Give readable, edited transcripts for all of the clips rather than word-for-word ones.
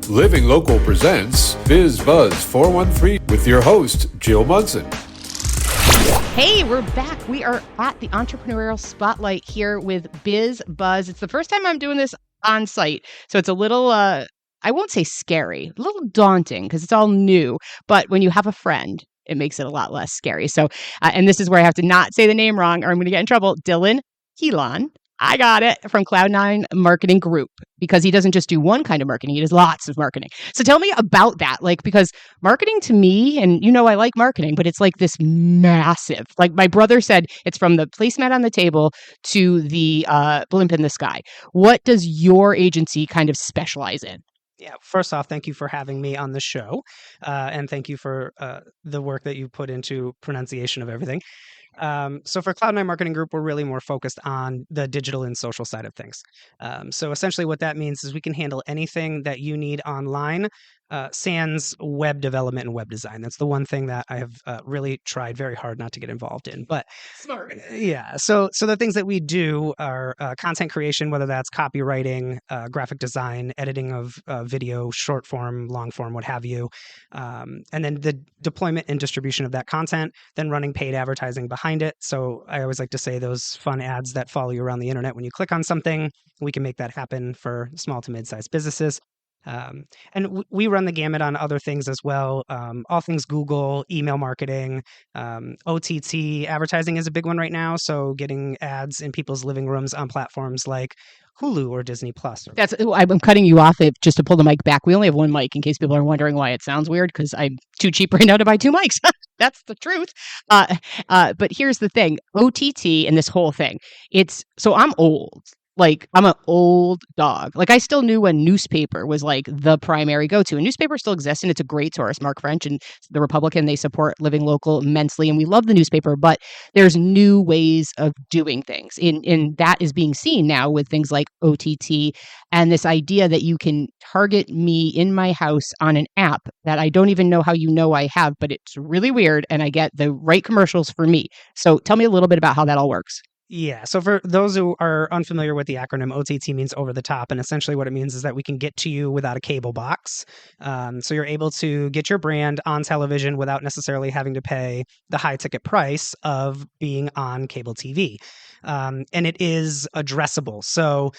Living Local presents Biz Buzz 413 with your host, Jill Munson. Hey, we're back. We are at the Entrepreneurial Spotlight here with Biz Buzz. It's the first time I'm doing this on site, so it's a little, I won't say scary, a little daunting because it's all new. But when you have a friend, it makes it a lot less scary. So, and this is where I have to not say the name wrong or I'm going to get in trouble. Dylan Pilon. I got it from Cloud9 Marketing Group because he doesn't just do one kind of marketing. He does lots of marketing. So tell me about that. Because marketing to me, and I like marketing, but it's like this massive, like my brother said, it's from the placemat on the table to the blimp in the sky. What does your agency kind of specialize in? Yeah, first off, thank you for having me on the show. And thank you for the work that you put into pronunciation of everything. So for Cloud9 Marketing Group, we're really more focused on the digital and social side of things. So essentially what that means is we can handle anything that you need online, sans web development and web design. That's the one thing that I have really tried very hard not to get involved in. But Smart. yeah, so the things that we do are content creation, whether that's copywriting, graphic design, editing of video, short form, long form, what have you, and then the deployment and distribution of that content, then running paid advertising behind it. So I always like to say those fun ads that follow you around the internet when you click on something, we can make that happen for small to mid-sized businesses. And we run the gamut on other things as well. All things Google, email marketing, OTT advertising is a big one right now. So getting ads in people's living rooms on platforms like Hulu or Disney Plus. I'm cutting you off just to pull the mic back. We only have one mic in case people are wondering why it sounds weird because I'm too cheap right now to buy two mics. That's the truth. But here's the thing, OTT and this whole thing, so I'm old. I'm an old dog. I still knew when newspaper was the primary go-to. And newspaper still exists, and it's a great source. Mark French and the Republican, they support Living Local immensely, and we love the newspaper. But there's new ways of doing things, and that is being seen now with things like OTT and this idea that you can target me in my house on an app that I don't even know how I have, but it's really weird, and I get the right commercials for me. So tell me a little bit about how that all works. Yeah. So for those who are unfamiliar with the acronym, OTT means over the top. And essentially what it means is that we can get to you without a cable box. So you're able to get your brand on television without necessarily having to pay the high ticket price of being on cable TV. And it is addressable. So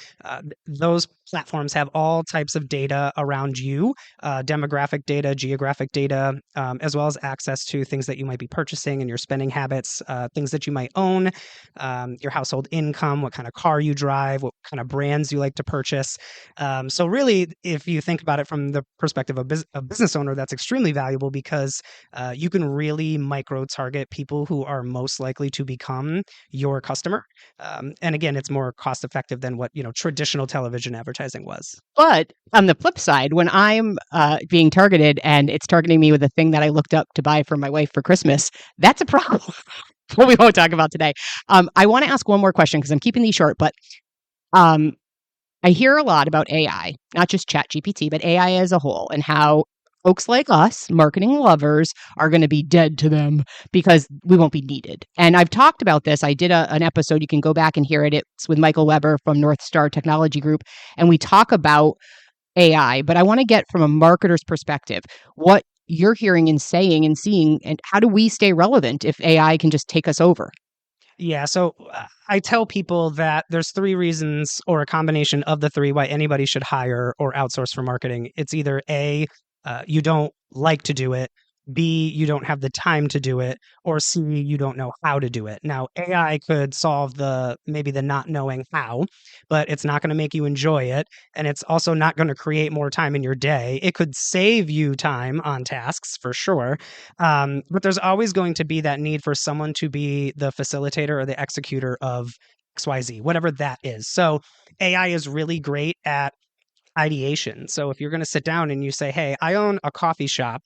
those platforms have all types of data around you, demographic data, geographic data, as well as access to things that you might be purchasing and your spending habits, things that you might own, your household income, what kind of car you drive, what kind of brands you like to purchase. So really, if you think about it from the perspective of a business owner, that's extremely valuable because you can really micro-target people who are most likely to become your customer. And again, it's more cost-effective than what traditional television advertising was. But on the flip side, when I'm being targeted and it's targeting me with a thing that I looked up to buy for my wife for Christmas, that's a problem. What we won't talk about today. I want to ask one more question because I'm keeping these short, but I hear a lot about AI, not just ChatGPT, but AI as a whole, and how folks like us, marketing lovers, are going to be dead to them because we won't be needed. And I've talked about this. I did an episode. You can go back and hear it. It's with Michael Weber from North Star Technology Group. And we talk about AI, but I want to get from a marketer's perspective, what you're hearing and saying and seeing, and how do we stay relevant if AI can just take us over? Yeah, so I tell people that there's three reasons or a combination of the three why anybody should hire or outsource for marketing. It's either A, you don't like to do it, B, you don't have the time to do it, or C, you don't know how to do it. Now, AI could solve maybe the not knowing how, but it's not going to make you enjoy it. And it's also not going to create more time in your day. It could save you time on tasks for sure. But there's always going to be that need for someone to be the facilitator or the executor of XYZ, whatever that is. So AI is really great at ideation. So if you're going to sit down and you say, hey, I own a coffee shop,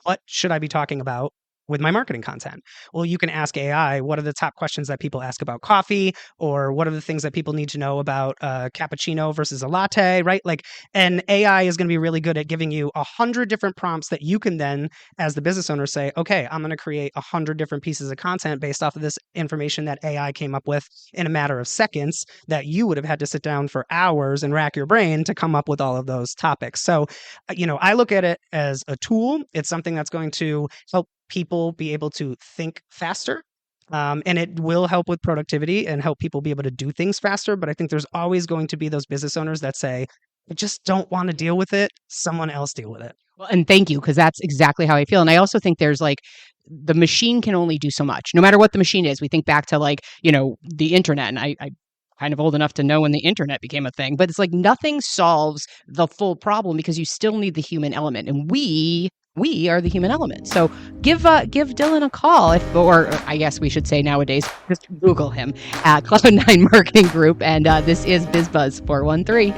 what should I be talking about? with my marketing content? Well, you can ask AI, what are the top questions that people ask about coffee, or what are the things that people need to know about cappuccino versus a latte, right? Like, and AI is going to be really good at giving you 100 different prompts that you can then, as the business owner, say, okay, I'm going to create 100 different pieces of content based off of this information that AI came up with in a matter of seconds, that you would have had to sit down for hours and rack your brain to come up with all of those topics. So, I look at it as a tool. It's something that's going to help people be able to think faster. And it will help with productivity and help people be able to do things faster. But I think there's always going to be those business owners that say, I just don't want to deal with it. Someone else deal with it. Well, and thank you, because that's exactly how I feel. And I also think there's like, the machine can only do so much, no matter what the machine is. We think back to like, the internet, and I kind of old enough to know when the internet became a thing, but it's like nothing solves the full problem because you still need the human element, and we are the human element. So give Dylan a call, or I guess we should say nowadays, just Google him at Cloud9 Marketing Group. And this is BizBuzz 413.